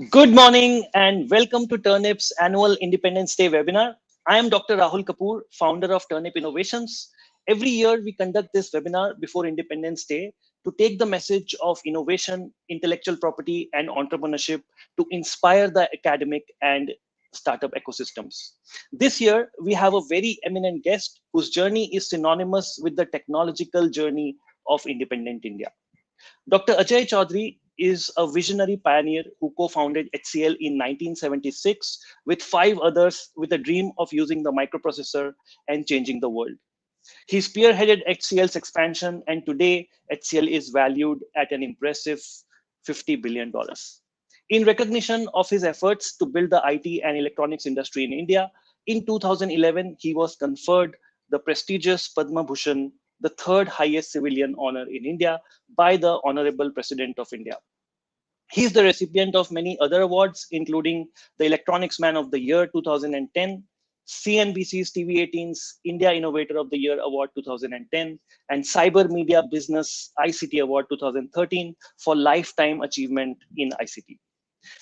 Good morning and welcome to Turnip's annual Independence Day webinar. I am Dr. Rahul Kapoor, founder of Turnip Innovations. Every year we conduct this webinar before Independence Day to take the message of innovation, intellectual property, and entrepreneurship to inspire the academic and startup ecosystems. This year we have a very eminent guest whose journey is synonymous with the technological journey of independent India. Dr. Ajai Chowdhry is a visionary pioneer who co-founded HCL in 1976 with five others with a dream of using the microprocessor and changing the world. He spearheaded HCL's expansion, and today HCL is valued at an impressive $50 billion. In recognition of his efforts to build the IT and electronics industry in India, in 2011, he was conferred the prestigious Padma Bhushan, the third highest civilian honor in India, by the Honorable President of India. He is the recipient of many other awards, including the Electronics Man of the Year 2010, CNBC's TV18's India Innovator of the Year Award 2010, and Cyber Media Business ICT Award 2013 for lifetime achievement in ICT.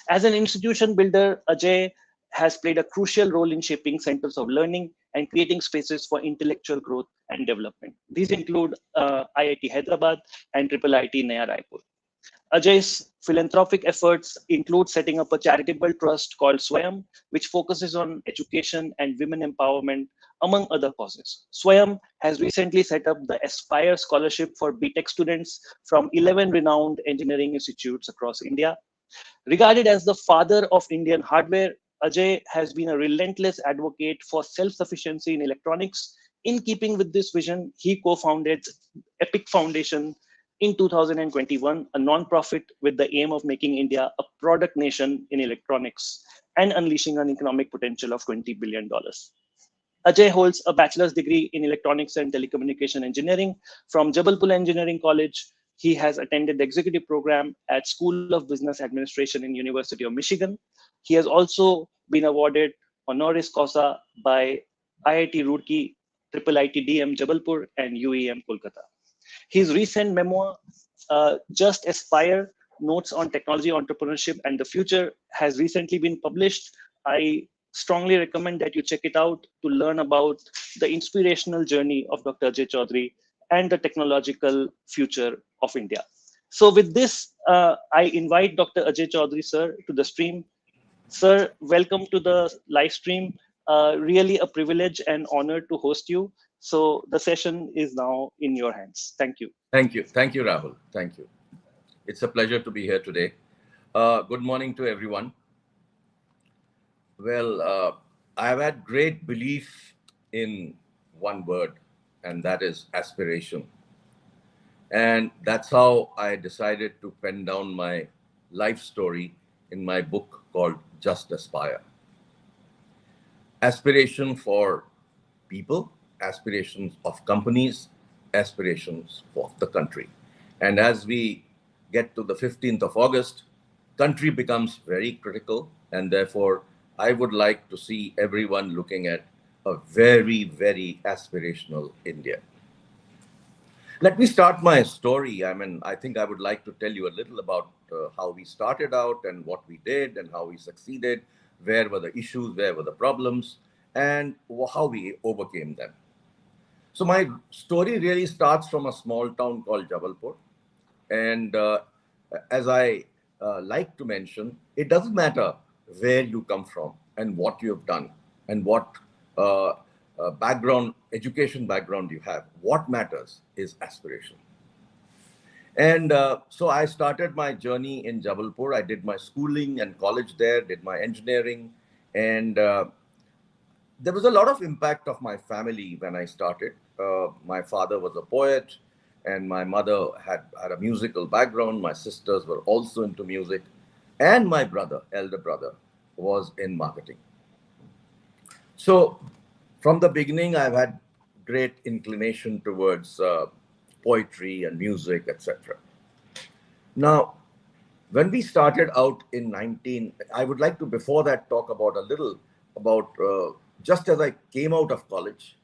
As an institution builder, Ajay has played a crucial role in shaping centers of learning and creating spaces for intellectual growth and development. These include IIT Hyderabad and IIIT Naya Raipur. Ajay's philanthropic efforts include setting up a charitable trust called Swayam, which focuses on education and women empowerment, among other causes. Swayam has recently set up the Aspire Scholarship for BTech students from 11 renowned engineering institutes across India. Regarded as the father of Indian hardware, Ajay has been a relentless advocate for self-sufficiency in electronics. In keeping with this vision, he co-founded Epic Foundation in 2021, a non-profit with the aim of making India a product nation in electronics and unleashing an economic potential of $20 billion. Ajay holds a bachelor's degree in electronics and telecommunication engineering from Jabalpur Engineering College. He has attended the executive program at School of Business Administration in University of Michigan. He has also been awarded honoris causa by IIT Roorkee, IIIT DM Jabalpur, and UEM Kolkata. His recent memoir, Just Aspire, Notes on Technology, Entrepreneurship, and the Future, has recently been published. I strongly recommend that you check it out to learn about the inspirational journey of Dr. Ajay Chowdhry and the technological future of India. So with this, I invite Dr. Ajay Chowdhry, sir, to the stream. Sir, welcome to the live stream. Really a privilege and honor to host you. So the session is now in your hands. Thank you. Thank you. Thank you, Rahul. Thank you. It's a pleasure to be here today. Good morning to everyone. Well, I've had great belief in one word, and that is aspiration. And that's how I decided to pen down my life story in my book called Just Aspire. Aspiration for people, aspirations of companies, aspirations for the country. And as we get to the 15th of August, country becomes very critical, and therefore I would like to see everyone looking at a very, very aspirational India. Let me start my story. I think I would like to tell you a little about how we started out and what we did and how we succeeded, where were the issues, where were the problems, and how we overcame them. So my story really starts from a small town called Jabalpur. And as I like to mention, it doesn't matter where you come from and what you have done and what education background you have. What matters is aspiration. And so I started my journey in Jabalpur. I did my schooling and college there, did my engineering. And there was a lot of impact of my family when I started. My father was a poet, and my mother had a musical background. My sisters were also into music. And my brother, elder brother, was in marketing. So from the beginning, I've had great inclination towards poetry and music, etc. Now, when we started out in I would like to before that talk about a little about just as I came out of college,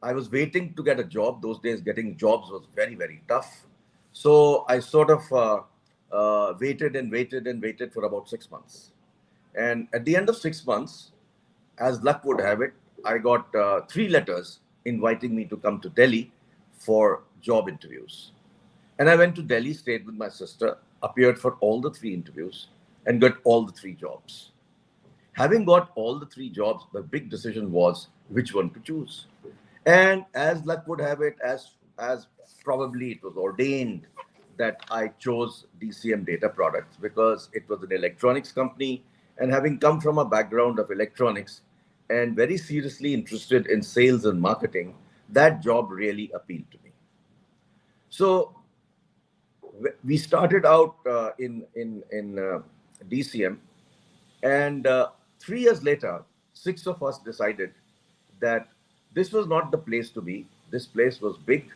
I was waiting to get a job. Those days, getting jobs was very, very tough. So I sort of waited and waited and waited for about 6 months. And at the end of 6 months, as luck would have it, I got 3 letters inviting me to come to Delhi for job interviews. And I went to Delhi, stayed with my sister, appeared for all the 3 interviews, and got all the 3 jobs. Having got all the 3 jobs, the big decision was which one to choose. And as luck would have it, as probably it was ordained that I chose DCM Data Products because it was an electronics company. And having come from a background of electronics and very seriously interested in sales and marketing, that job really appealed to me. So we started out in DCM, and 3 years later, 6 of us decided that this was not the place to be. This place was big,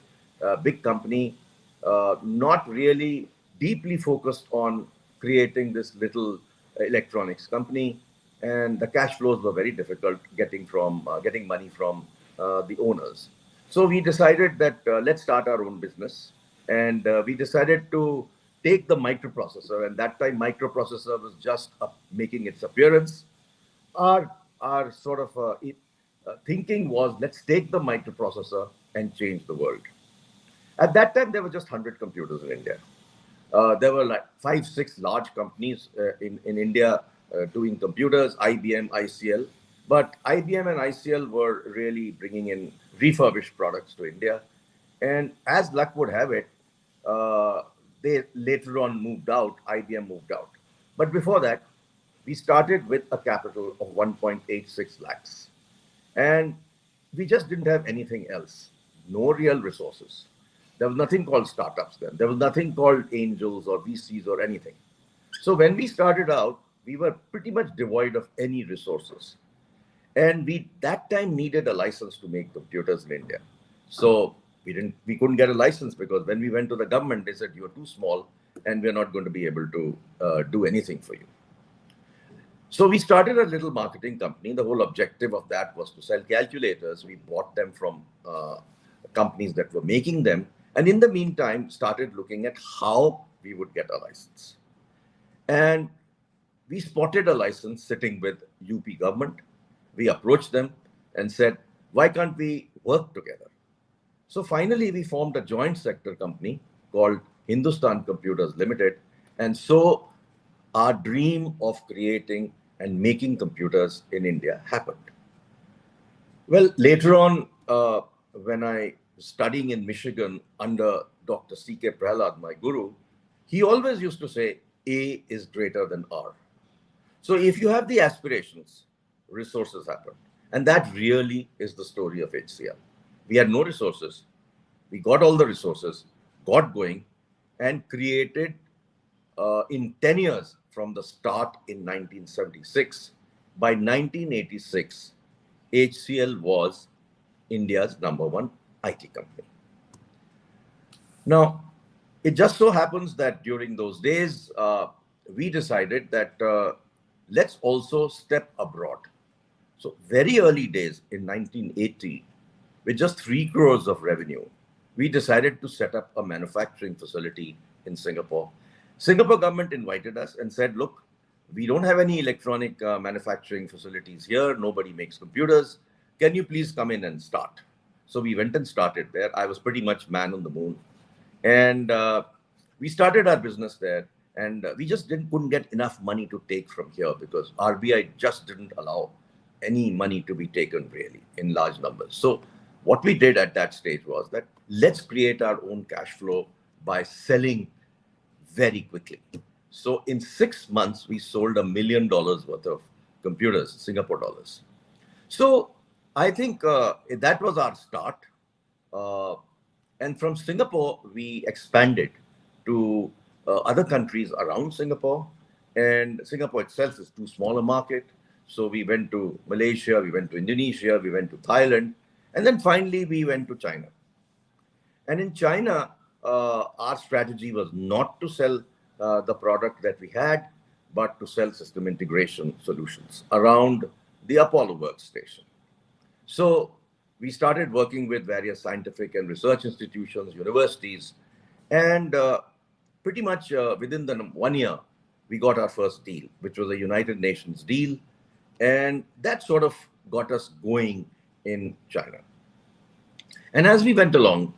big company, not really deeply focused on creating this little electronics company, and the cash flows were very difficult getting money from the owners. So we decided that let's start our own business, and we decided to take the microprocessor, and that time microprocessor was just making its appearance. Our sort of thinking was, let's take the microprocessor and change the world. At that time, there were just 100 computers in India. There were like 5, 6 large companies in India doing computers, IBM, ICL. But IBM and ICL were really bringing in refurbished products to India. And as luck would have it, they later on moved out, IBM moved out. But before that, we started with a capital of 1.86 lakhs. And we just didn't have anything else, no real resources. There was nothing called startups then. There was nothing called angels or VCs or anything. So when we started out, we were pretty much devoid of any resources. And we that time needed a license to make computers in India. So we couldn't get a license because when we went to the government, they said, you're too small and we're not going to be able to do anything for you. So we started a little marketing company. The whole objective of that was to sell calculators. We bought them from companies that were making them. And in the meantime, started looking at how we would get a license. And we spotted a license sitting with UP government. We approached them and said, why can't we work together? So finally, we formed a joint sector company called Hindustan Computers Limited. And so our dream of creating and making computers in India happened. Well, later on, when I was studying in Michigan under Dr. C.K. Prahalad, my guru, he always used to say, A is greater than R. So if you have the aspirations, resources happen. And that really is the story of HCL. We had no resources. We got all the resources, got going, and created in 10 years from the start in 1976. By 1986, HCL was India's #1 IT company. Now, it just so happens that during those days, we decided that let's also step abroad. So very early days in 1980, with just 3 crores of revenue, we decided to set up a manufacturing facility in Singapore. Singapore government invited us and said, look, we don't have any electronic manufacturing facilities here. Nobody makes computers. Can you please come in and start? So we went and started there. I was pretty much man on the moon. And we started our business there. And we just couldn't get enough money to take from here because RBI just didn't allow any money to be taken really in large numbers. So what we did at that stage was that let's create our own cash flow by selling very quickly. So in 6 months, we sold $1 million worth of computers, Singapore dollars. So I think that was our start. And from Singapore, we expanded to other countries around Singapore. And Singapore itself is too small a market. So we went to Malaysia, we went to Indonesia, we went to Thailand. And then finally, we went to China. And in China, our strategy was not to sell the product that we had, but to sell system integration solutions around the Apollo workstation. So we started working with various scientific and research institutions, universities, and pretty much within the 1 year, we got our first deal, which was a United Nations deal. And that sort of got us going in China. And as we went along,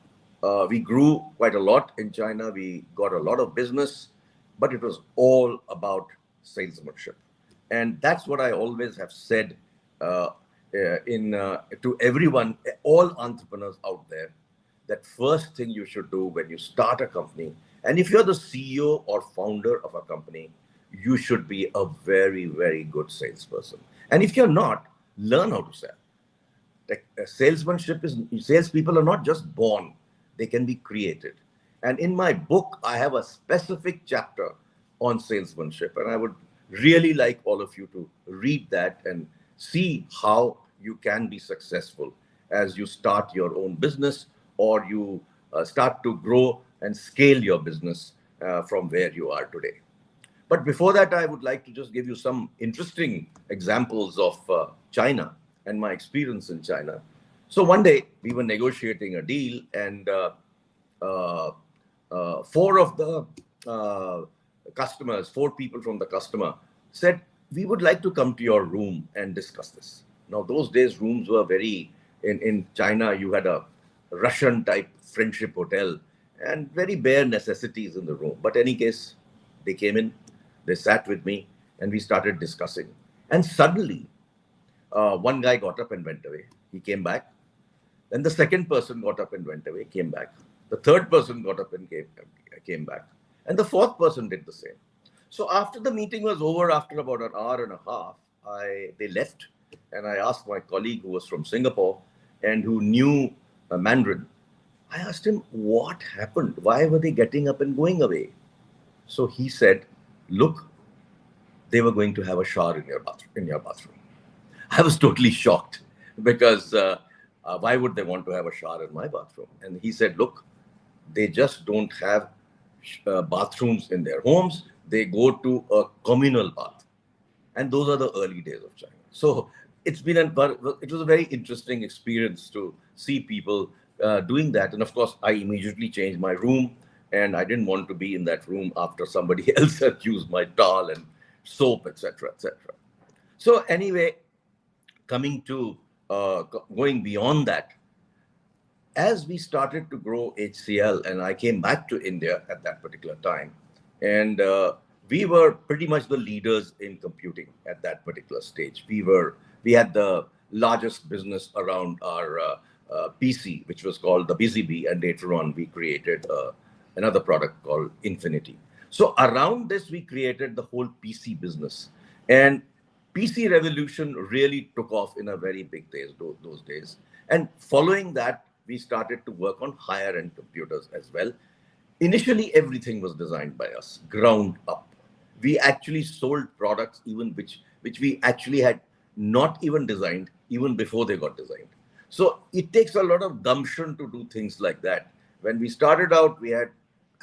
we grew quite a lot in China. We got a lot of business, but it was all about salesmanship. And that's what I always have said to everyone, all entrepreneurs out there, that first thing you should do when you start a company, and if you're the CEO or founder of a company, you should be a very, very good salesperson. And if you're not, learn how to sell. Salespeople are not just born, they can be created. And in my book, I have a specific chapter on salesmanship, and I would really like all of you to read that and see how you can be successful as you start your own business, or you start to grow and scale your business from where you are today. But before that, I would like to just give you some interesting examples of China and my experience in China. So one day we were negotiating a deal, and four of the customers, four people from the customer said, we would like to come to your room and discuss this. Now, those days, rooms were in China, you had a Russian type friendship hotel and very bare necessities in the room. But in any case, they came in, they sat with me, and we started discussing. And suddenly, one guy got up and went away. He came back. Then the second person got up and went away, came back. The third person got up and came back. And the fourth person did the same. So after the meeting was over, after about an hour and a half, they left. And I asked my colleague who was from Singapore and who knew Mandarin, I asked him, what happened? Why were they getting up and going away? So he said, look, they were going to have a shower in your bathroom. I was totally shocked because why would they want to have a shower in my bathroom? And he said, look, they just don't have bathrooms in their homes. They go to a communal bath. And those are the early days of China. So it was a very interesting experience to see people doing that. And of course, I immediately changed my room, and I didn't want to be in that room after somebody else had used my towel and soap, etc., etc. So anyway, coming to going beyond that, as we started to grow HCL, and I came back to India at that particular time, and we were pretty much the leaders in computing at that particular stage. We had the largest business around our PC, which was called the Busy Bee, and later on we created another product called Infinity. So around this, we created the whole PC business, and PC revolution really took off in a very big days, those days. And following that, we started to work on higher end computers as well. Initially, everything was designed by us, ground up. We actually sold products even which we actually had not even designed, even before they got designed. So it takes a lot of gumption to do things like that. When we started out, we had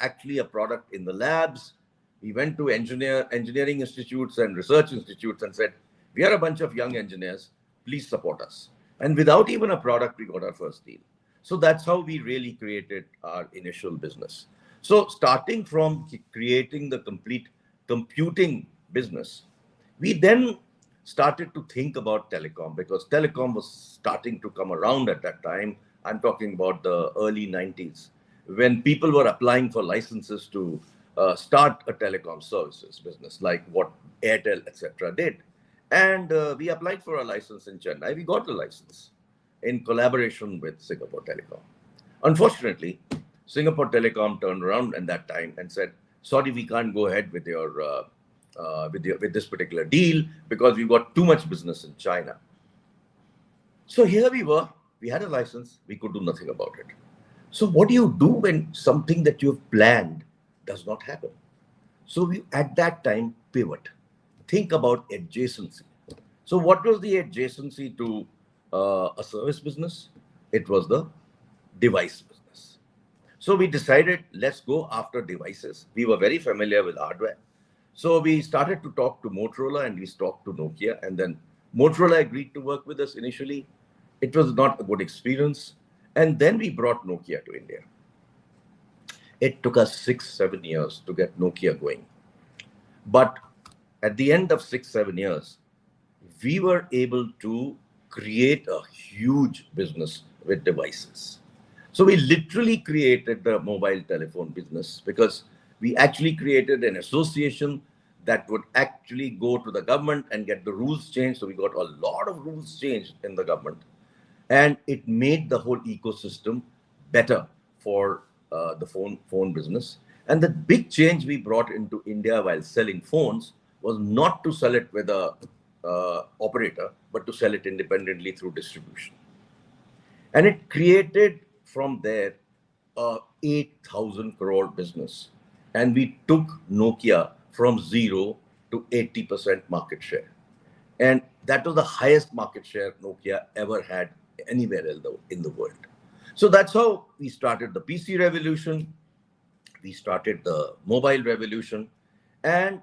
actually a product in the labs. We went to engineering institutes and research institutes and said, we are a bunch of young engineers, please support us. And without even a product, we got our first deal. So that's how we really created our initial business. So starting from creating the complete computing business, we then started to think about telecom, because telecom was starting to come around at that time. I'm talking about the early 90s, when people were applying for licenses to start a telecom services business, like what Airtel, etc. did. And we applied for a license in Chennai. We got a license in collaboration with Singapore Telecom. Unfortunately, Singapore Telecom turned around at that time and said, sorry, we can't go ahead with with this particular deal because we've got too much business in China. So here we were, we had a license, we could do nothing about it. So what do you do when something that you've planned does not happen? So we, at that time, pivot. Think about adjacency. So what was the adjacency to a service business? It was the device business. So we decided, let's go after devices. We were very familiar with hardware. So we started to talk to Motorola and we talked to Nokia, and then Motorola agreed to work with us initially. It was not a good experience. And then we brought Nokia to India. It took us 6, 7 years to get Nokia going. But at the end of 6, 7 years, we were able to create a huge business with devices. So we literally created the mobile telephone business because we actually created an association that would actually go to the government and get the rules changed. So we got a lot of rules changed in the government, and it made the whole ecosystem better for the phone business. And the big change we brought into India while selling phones was not to sell it with a operator, but to sell it independently through distribution. And it created from there a 8,000 crore business. And we took Nokia from 0 to 80% market share. And that was the highest market share Nokia ever had anywhere else in the world. So that's how we started the PC revolution. We started the mobile revolution. And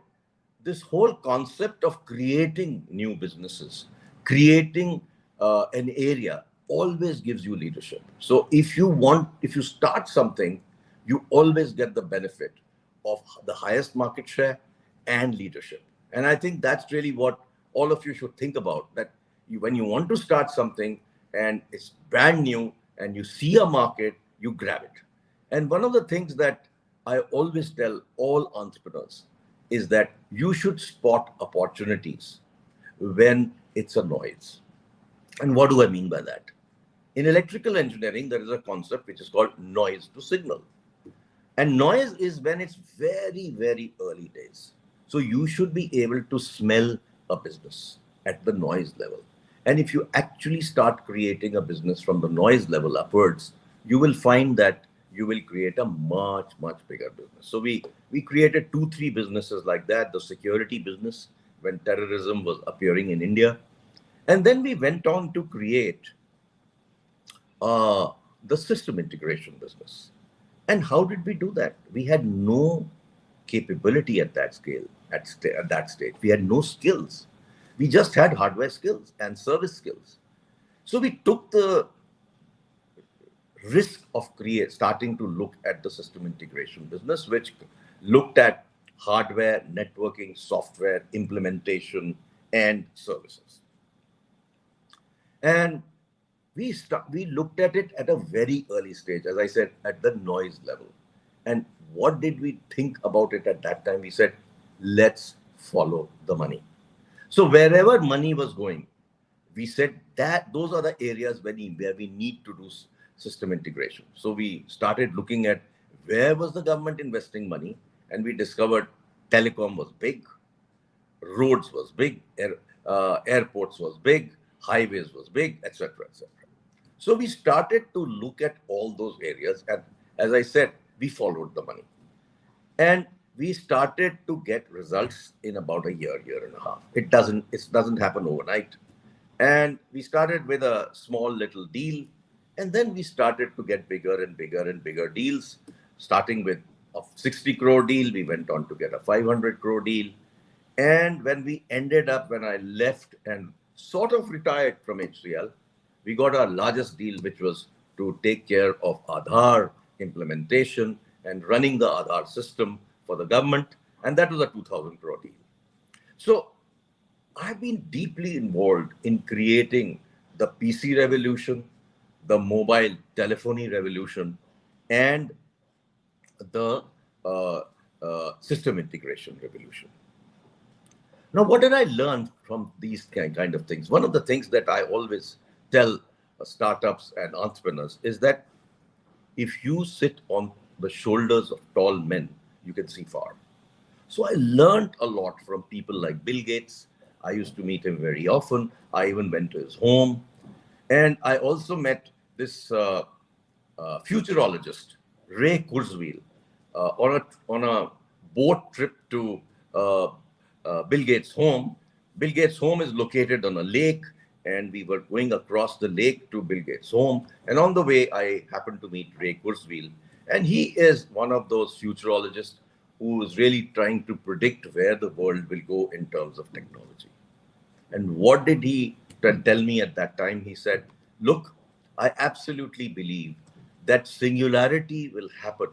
this whole concept of creating new businesses, creating an area always gives you leadership. So if you start something, you always get the benefit of the highest market share and leadership. And I think that's really what all of you should think about, that when you want to start something and it's brand new and you see a market, you grab it. And one of the things that I always tell all entrepreneurs is that you should spot opportunities when it's a noise. And what do I mean by that? In electrical engineering, there is a concept which is called noise to signal. And noise is when it's very, very early days. So you should be able to smell a business at the noise level. And if you actually start creating a business from the noise level upwards, you will find that you will create a much, much bigger business. So we created 2, 3 businesses like that. The security business, when terrorism was appearing in India. And then we went on to create the system integration business. And how did we do that? We had no capability at that scale, at that stage. We had no skills. We just had hardware skills and service skills. So we took the risk of starting to look at the system integration business, which looked at hardware, networking, software, implementation, and services. And we looked at it at a very early stage, as I said, at the noise level. And what did we think about it at that time? We said, let's follow the money. So wherever money was going, we said that those are the areas where we need to do system integration. So we started looking at where was the government investing money, and we discovered telecom was big, roads was big, airports was big, highways was big, etc., etc. So we started to look at all those areas, and as I said, we followed the money. And we started to get results in about a year and a half. It doesn't happen overnight. And we started with a small little deal, and then we started to get bigger and bigger and bigger deals. Starting with a 60 crore deal, we went on to get a 500 crore deal. And when I left and sort of retired from HCL, we got our largest deal, which was to take care of Aadhaar implementation and running the Aadhaar system for the government. And that was a 2,000 crore deal. So I've been deeply involved in creating the PC revolution, the mobile telephony revolution, and the system integration revolution. Now, what did I learn from these kind of things? One of the things that I always tell startups and entrepreneurs is that if you sit on the shoulders of tall men, you can see far. So I learned a lot from people like Bill Gates. I used to meet him very often. I even went to his home. And I also met this futurologist, Ray Kurzweil, on a boat trip to Bill Gates' home. Bill Gates' home is located on a lake, and we were going across the lake to Bill Gates' home. And on the way, I happened to meet Ray Kurzweil. And he is one of those futurologists who is really trying to predict where the world will go in terms of technology. And what did he tell me at that time? He said, look, I absolutely believe that singularity will happen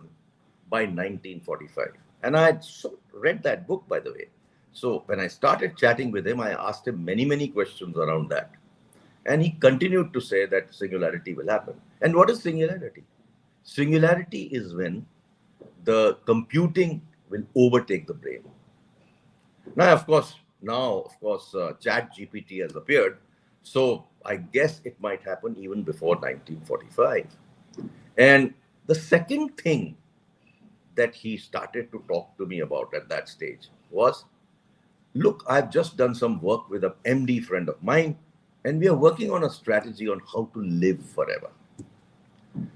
by 1945. And I had read that book, by the way. So when I started chatting with him, I asked him many, many questions around that. And he continued to say that singularity will happen. And what is singularity? Singularity is when the computing will overtake the brain. Now, of course, Chat GPT has appeared. So I guess it might happen even before 1945. And the second thing that he started to talk to me about at that stage was, look, I've just done some work with an MD friend of mine, and we are working on a strategy on how to live forever.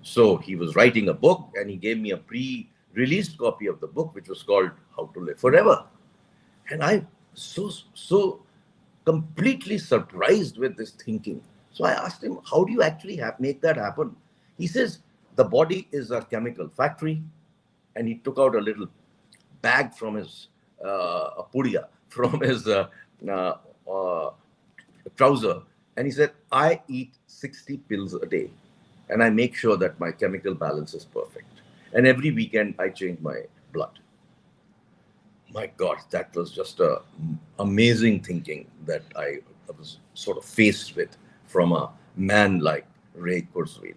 So he was writing a book, and he gave me a pre-released copy of the book, which was called How to Live Forever. And I so completely surprised with this thinking. So I asked him, how do you actually make that happen? He says, the body is a chemical factory. And he took out a little bag from his a pudiya, from his trouser. And he said, I eat 60 pills a day. And I make sure that my chemical balance is perfect. And every weekend, I change my blood. My God, that was just a amazing thinking that I was sort of faced with from a man like Ray Kurzweil.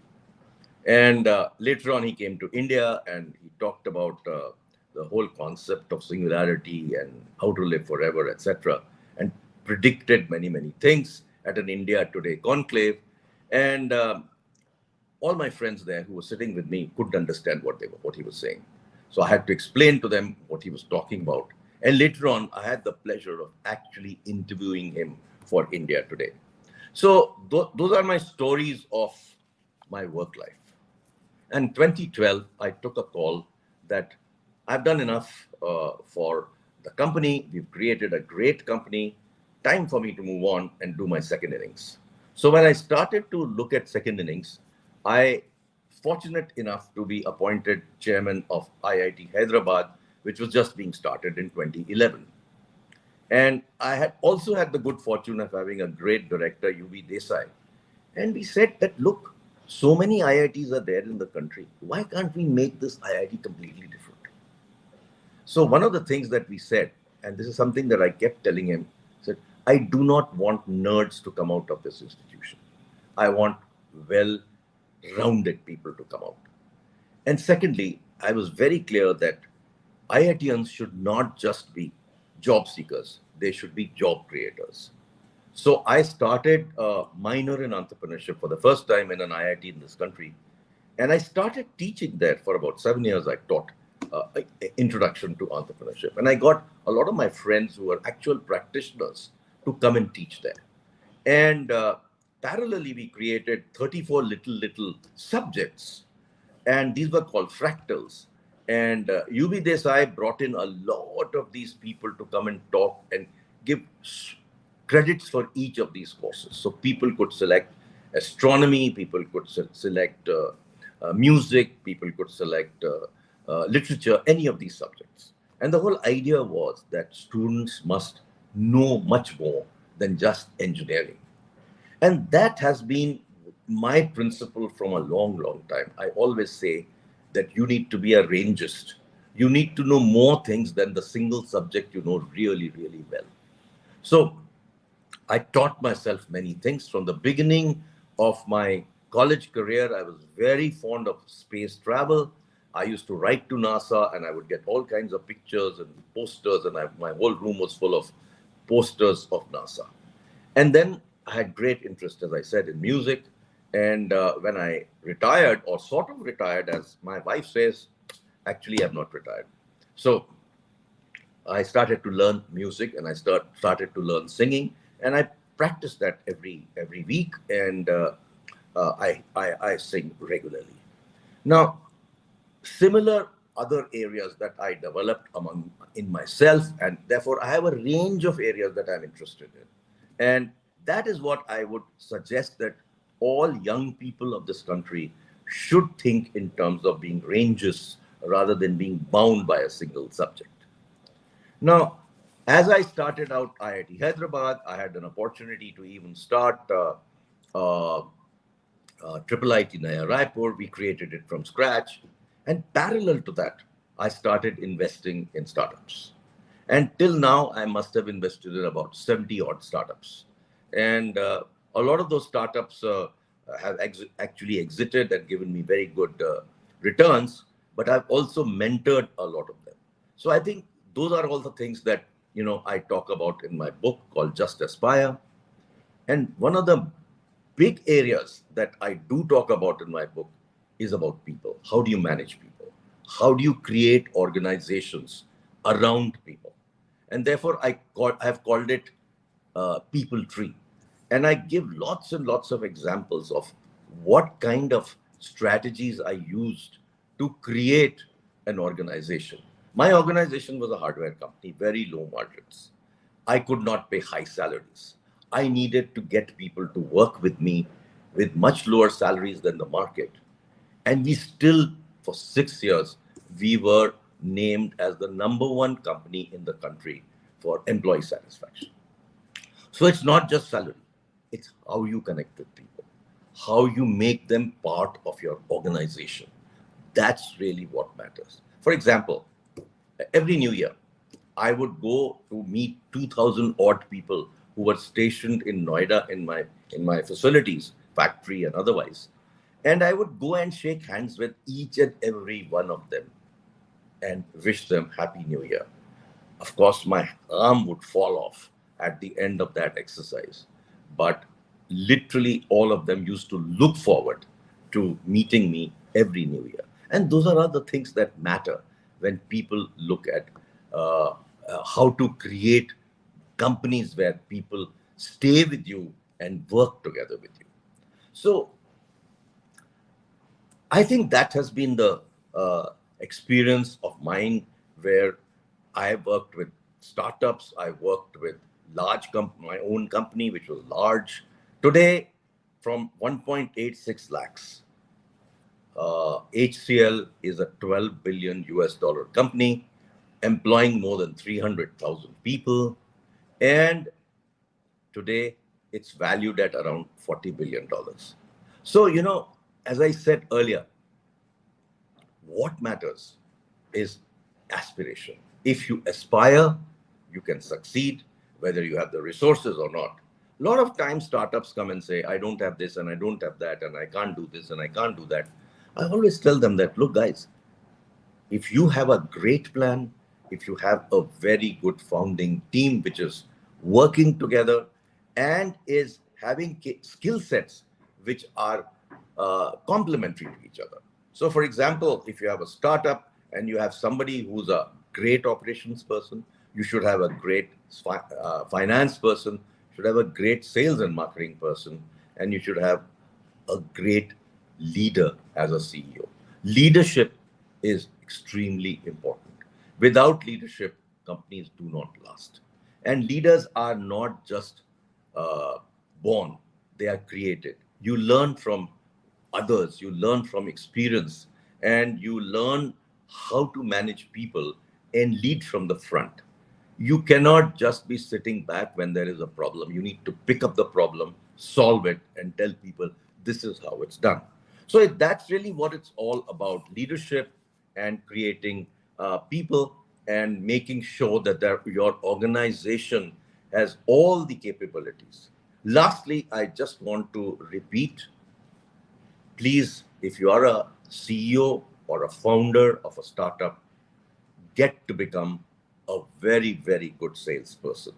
And later on, he came to India and he talked about the whole concept of singularity and how to live forever, etc., and predicted many, many things at an India Today conclave. And all my friends there who were sitting with me couldn't understand what he was saying. So I had to explain to them what he was talking about. And later on, I had the pleasure of actually interviewing him for India Today. So those are my stories of my work life. And 2012, I took a call that I've done enough for the company. We've created a great company. Time for me to move on and do my second innings. So when I started to look at second innings, I fortunate enough to be appointed chairman of IIT Hyderabad, which was just being started in 2011. And I had also had the good fortune of having a great director, UV Desai. And we said that, look, so many IITs are there in the country. Why can't we make this IIT completely different? So one of the things that we said, and this is something that I kept telling him, said, I do not want nerds to come out of this institution. I want well-rounded people to come out. And secondly, I was very clear that IITians should not just be job seekers. They should be job creators. So I started a minor in entrepreneurship for the first time in an IIT in this country. And I started teaching there for about 7 years. I taught introduction to entrepreneurship. And I got a lot of my friends who are actual practitioners to come and teach there. And parallelly, we created 34 little subjects. And these were called fractals. And UV Desai brought in a lot of these people to come and talk and give credits for each of these courses. So people could select astronomy, people could select music, people could select literature, any of these subjects. And the whole idea was that students must know much more than just engineering. And that has been my principle from a long, long time. I always say that you need to be a rangist. You need to know more things than the single subject you know really, really well. So I taught myself many things. From the beginning of my college career, I was very fond of space travel. I used to write to NASA and I would get all kinds of pictures and posters, and my whole room was full of posters of NASA. And then I had great interest, as I said, in music. And when I retired, or sort of retired, as my wife says, actually, I'm not retired. So I started to learn music and I started to learn singing. And I practice that every week, and I sing regularly. Now, similar other areas that I developed in myself, and therefore I have a range of areas that I'm interested in. And that is what I would suggest that all young people of this country should think in terms of being ranges rather than being bound by a single subject. Now, as I started out IIT Hyderabad, I had an opportunity to even start Triple IT Naya Raipur. We created it from scratch. And parallel to that, I started investing in startups. And till now, I must have invested in about 70 odd startups. And a lot of those startups have actually exited and given me very good returns, but I've also mentored a lot of them. So I think those are all the things that, I talk about in my book called Just Aspire. And one of the big areas that I do talk about in my book is about people. How do you manage people? How do you create organizations around people? And therefore, I have called it people tree. And I give lots and lots of examples of what kind of strategies I used to create an organization. My organization was a hardware company, very low margins. I could not pay high salaries. I needed to get people to work with me with much lower salaries than the market. And we still, for 6 years, we were named as the number one company in the country for employee satisfaction. So it's not just salary, it's how you connect with people, how you make them part of your organization. That's really what matters. For example, every new year, I would go to meet 2,000 odd people who were stationed in Noida in my facilities, factory and otherwise. And I would go and shake hands with each and every one of them and wish them Happy New Year. Of course, my arm would fall off at the end of that exercise. But literally, all of them used to look forward to meeting me every new year. And those are other things that matter when people look at how to create companies where people stay with you and work together with you. So I think that has been the experience of mine where I worked with startups, I worked with my own company, which was large. Today, from 1.86 lakhs, HCL is a 12 billion US dollar company, employing more than 300,000 people. And today, it's valued at around $40 billion. So, as I said earlier, what matters is aspiration. If you aspire, you can succeed, whether you have the resources or not. A lot of times startups come and say, I don't have this and I don't have that and I can't do this and I can't do that. I always tell them that, look, guys, if you have a great plan, if you have a very good founding team which is working together and is having skill sets which are complementary to each other. So, for example, if you have a startup and you have somebody who's a great operations person, you should have a great finance person, should have a great sales and marketing person, and you should have a great leader as a CEO. Leadership is extremely important. Without leadership, companies do not last. And leaders are not just born, they are created. You learn from others, you learn from experience, and you learn how to manage people and lead from the front. You cannot just be sitting back when there is a problem. You need to pick up the problem, solve it, and tell people this is how it's done. So that's really what it's all about: leadership and creating people and making sure that your organization has all the capabilities. Lastly, I just want to repeat, please, if you are a CEO or a founder of a startup, get to become a very, very good salesperson.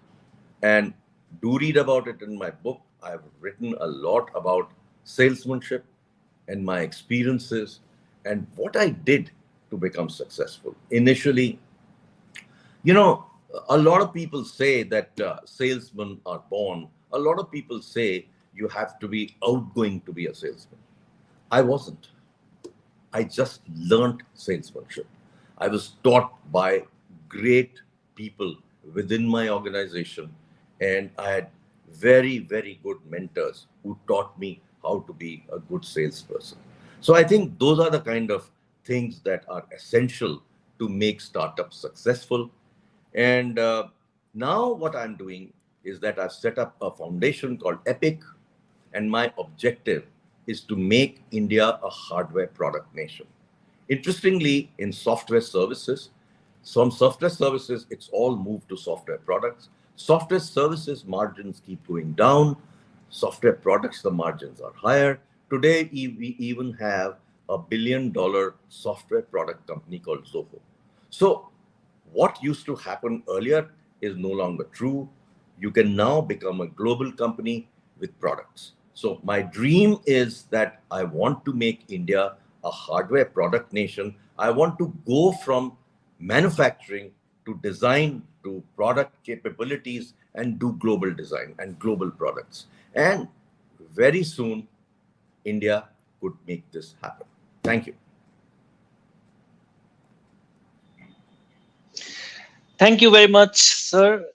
And do read about it in my book. I've written a lot about salesmanship and my experiences and what I did to become successful. Initially, a lot of people say that salesmen are born. A lot of people say you have to be outgoing to be a salesman. I wasn't. I just learned salesmanship. I was taught by great people within my organization, and I had very, very good mentors who taught me how to be a good salesperson. So I think those are the kind of things that are essential to make startups successful. And now what I'm doing is that I've set up a foundation called EPIC, and my objective is to make India a hardware product nation. Interestingly, in software services, some software services, it's all moved to software products. Software services margins keep going down. Software products, the margins are higher. Today, we even have $1 billion software product company called Zoho. So what used to happen earlier is no longer true. You can now become a global company with products. So my dream is that I want to make India a hardware product nation. I want to go from manufacturing to design to product capabilities and do global design and global products. And very soon, India could make this happen. Thank you. Thank you very much, sir.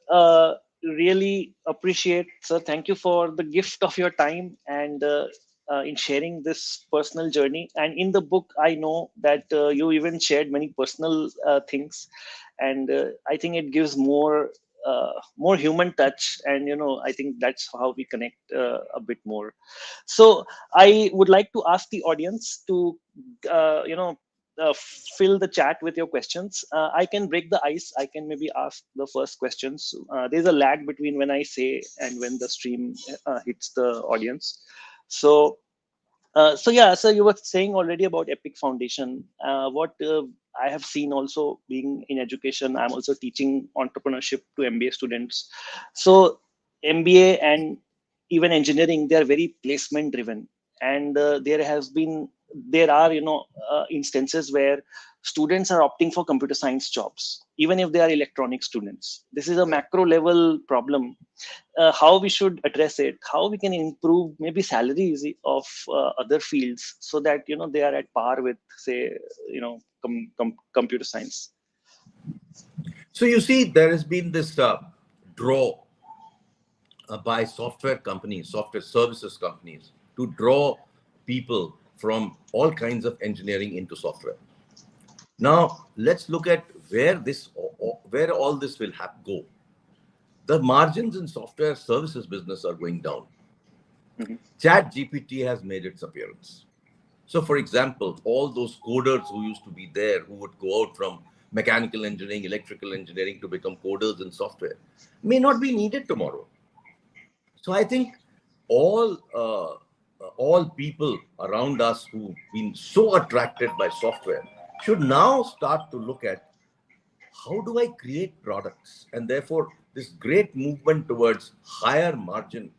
Really appreciate, sir. Thank you for the gift of your time and in sharing this personal journey. And in the book, I know that you even shared many personal things, and I think it gives more human touch. And I think that's how we connect a bit more. So I would like to ask the audience to, fill the chat with your questions. I can break the ice. I can maybe ask the first questions. There's a lag between when I say and when the stream hits the audience. So yeah, so you were saying already about Epic Foundation. What I have seen also being in education, I'm also teaching entrepreneurship to MBA students. So MBA and even engineering, they are very placement driven, and there are instances where students are opting for computer science jobs, even if they are electronic students. This is a macro level problem. How we should address it, how we can improve maybe salaries of other fields so that they are at par with, say, computer science. So you see, there has been this draw by software companies, software services companies, to draw people from all kinds of engineering into software. Now, let's look at where all this will go. The margins in software services business are going down. Mm-hmm. Chat GPT has made its appearance. So, for example, all those coders who used to be there, who would go out from mechanical engineering, electrical engineering to become coders in software, may not be needed tomorrow. So I think all people around us who've been so attracted by software should now start to look at how do I create products, and therefore this great movement towards higher margin,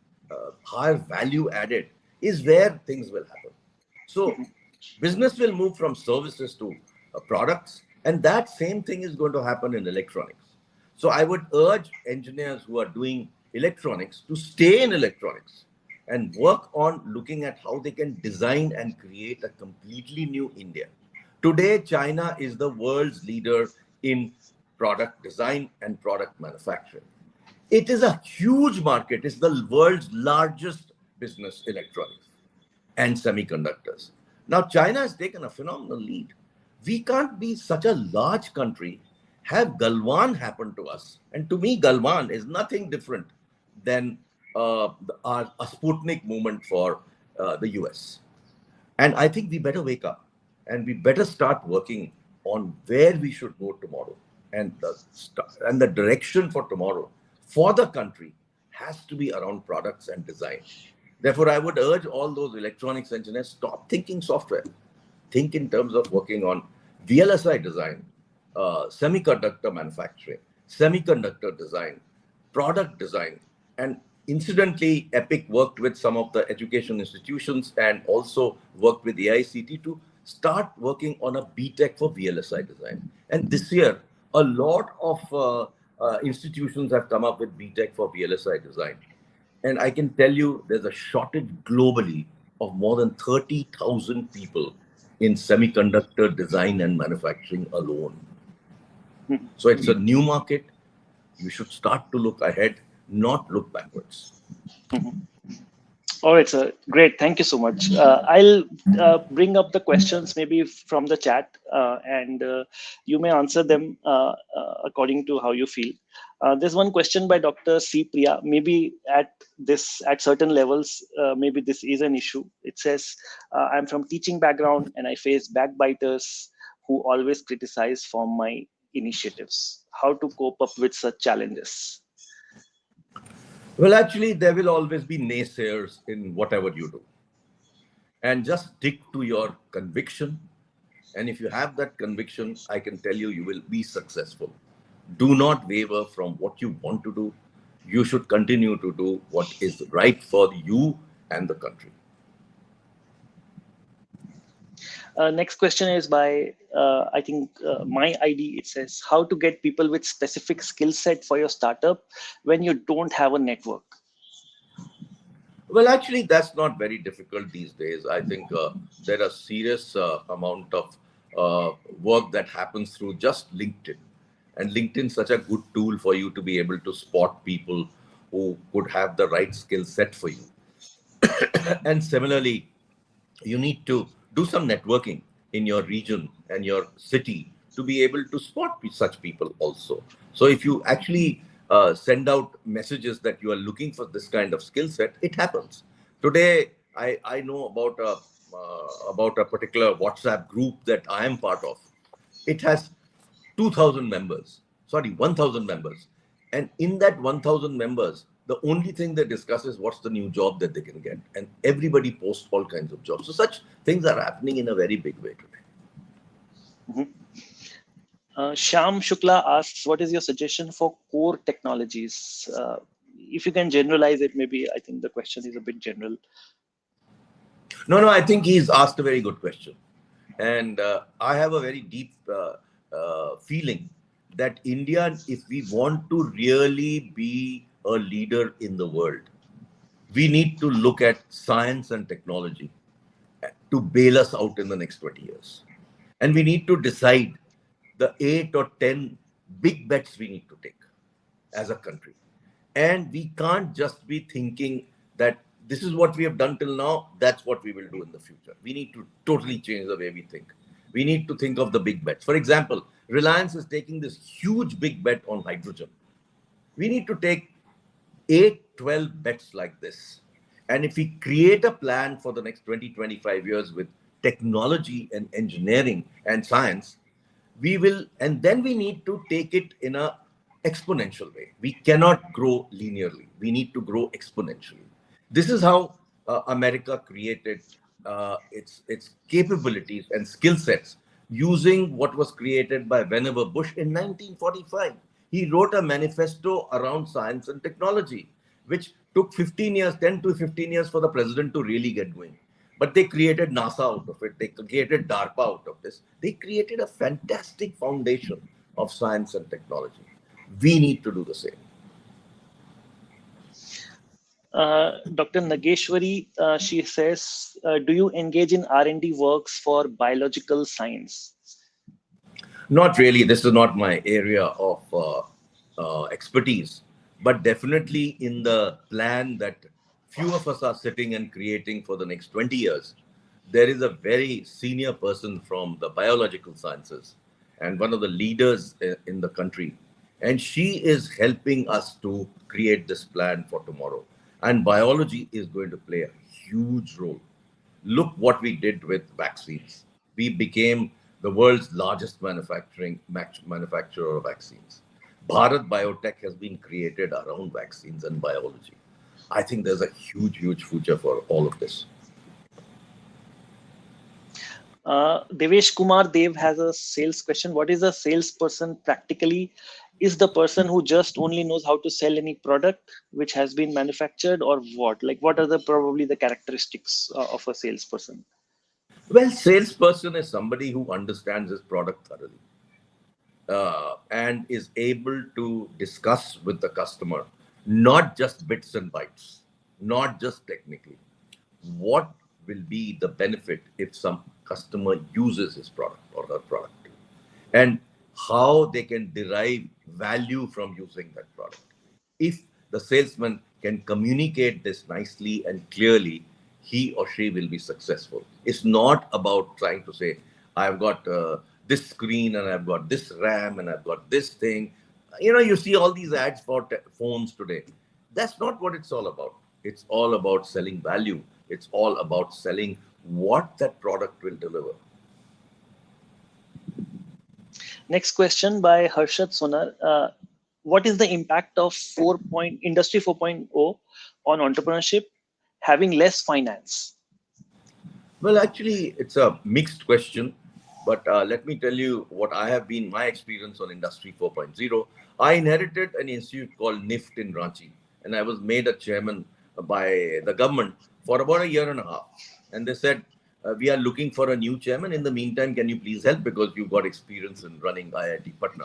higher value added is where things will happen. So business will move from services to products, and that same thing is going to happen in electronics. So I would urge engineers who are doing electronics to stay in electronics and work on looking at how they can design and create a completely new India. Today, China is the world's leader in product design and product manufacturing. It is a huge market. It's the world's largest business, electronics and semiconductors. Now, China has taken a phenomenal lead. We can't be such a large country, have Galwan happen to us. And to me, Galwan is nothing different than a Sputnik movement for the US. And I think we better wake up and we better start working on where we should go tomorrow. And the direction for tomorrow for the country has to be around products and design. Therefore, I would urge all those electronics engineers, stop thinking software. Think in terms of working on VLSI design, semiconductor manufacturing, semiconductor design, product design. And incidentally, Epic worked with some of the education institutions and also worked with AICT to start working on a BTech for VLSI design. And this year, a lot of institutions have come up with BTech for VLSI design. And I can tell you there's a shortage globally of more than 30,000 people in semiconductor design and manufacturing alone. So it's a new market. You should start to look ahead, not look backwards. All right, sir. Great. Thank you so much. I'll bring up the questions maybe from the chat, and you may answer them according to how you feel. There's one question by Dr. C. Priya. Maybe at certain levels, maybe this is an issue. It says, I'm from teaching background and I face backbiters who always criticize for my initiatives. How to cope up with such challenges? Well, actually, there will always be naysayers in whatever you do. And just stick to your conviction. And if you have that conviction, I can tell you, you will be successful. Do not waver from what you want to do. You should continue to do what is right for you and the country. Next question is by, I think, my ID. It says, how to get people with specific skill set for your startup when you don't have a network? Well, actually, that's not very difficult these days. I think there are serious amount of work that happens through just LinkedIn. And LinkedIn is such a good tool for you to be able to spot people who could have the right skill set for you. And similarly, you need to do some networking in your region and your city to be able to spot such people also. So if you actually send out messages that you are looking for this kind of skill set, it happens. Today, I know about a particular WhatsApp group that I am part of. It has 2,000 members, sorry, 1,000 members. And in that 1,000 members, the only thing they discuss is what's the new job that they can get. And everybody posts all kinds of jobs. So such things are happening in a very big way today. Shyam Shukla asks, what is your suggestion for core technologies? If you can generalize it, maybe I think the question is a bit general. No, I think he's asked a very good question. And I have a very deep feeling that India, if we want to really be a leader in the world, we need to look at science and technology to bail us out in the next 20 years. And we need to decide the 8 or 10 big bets we need to take as a country. And we can't just be thinking that this is what we have done till now, that's what we will do in the future. We need to totally change the way we think. We need to think of the big bets. For example, Reliance is taking this huge big bet on hydrogen. We need to take 8, 12 bets like this. And if we create a plan for the next 20, 25 years with technology and engineering and science, we will, and then we need to take it in a exponential way. We cannot grow linearly. We need to grow exponentially. This is how America created its capabilities and skill sets using what was created by Vannevar Bush in 1945. He wrote a manifesto around science and technology, which took 15 years, 10 to 15 years for the president to really get going. But they created NASA out of it. They created DARPA out of this. They created a fantastic foundation of science and technology. We need to do the same. Dr. Nageshwari, she says, do you engage in R&D works for biological science? Not really. This is not my area of expertise, but definitely in the plan that few of us are sitting and creating for the next 20 years, there is a very senior person from the biological sciences and one of the leaders in the country. And she is helping us to create this plan for tomorrow. And biology is going to play a huge role. Look what we did with vaccines. We became the world's largest manufacturer of vaccines. Bharat Biotech has been created around vaccines and biology. I think there's a huge future for all of this. Devesh Kumar Dev has a sales question. What is a salesperson practically? Is the person who just only knows how to sell any product which has been manufactured, or what? Like, what are probably the characteristics of a salesperson? Well, salesperson is somebody who understands his product thoroughly and is able to discuss with the customer, not just bits and bytes, not just technically. What will be the benefit if some customer uses his product or her product, and how they can derive value from using that product. If the salesman can communicate this nicely and clearly, he or she will be successful. It's not about trying to say, I've got this screen and I've got this RAM and I've got this thing. You see all these ads for phones today. That's not what it's all about. It's all about selling value. It's all about selling what that product will deliver. Next question by Harshad Sonar. What is the impact of Industry 4.0 on entrepreneurship having less finance? Well, actually, it's a mixed question, but let me tell you what I have been my experience on Industry 4.0. I inherited an institute called NIFT in Ranchi, and I was made a chairman by the government for about a year and a half. And they said, we are looking for a new chairman. In the meantime, can you please help because you've got experience in running IIT Patna.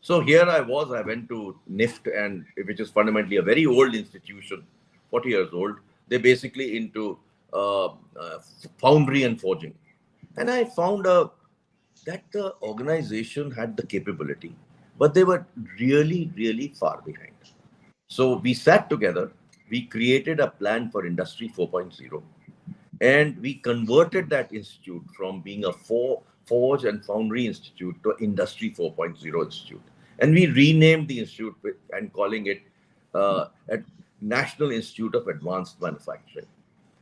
So here I was, I went to NIFT, and which is fundamentally a very old institution, 40 years old. They're basically into foundry and forging. And I found that the organization had the capability, but they were really, really far behind. So we sat together, we created a plan for Industry 4.0, and we converted that institute from being a forge and foundry institute to Industry 4.0 institute. And we renamed the institute and calling it at National Institute of Advanced Manufacturing.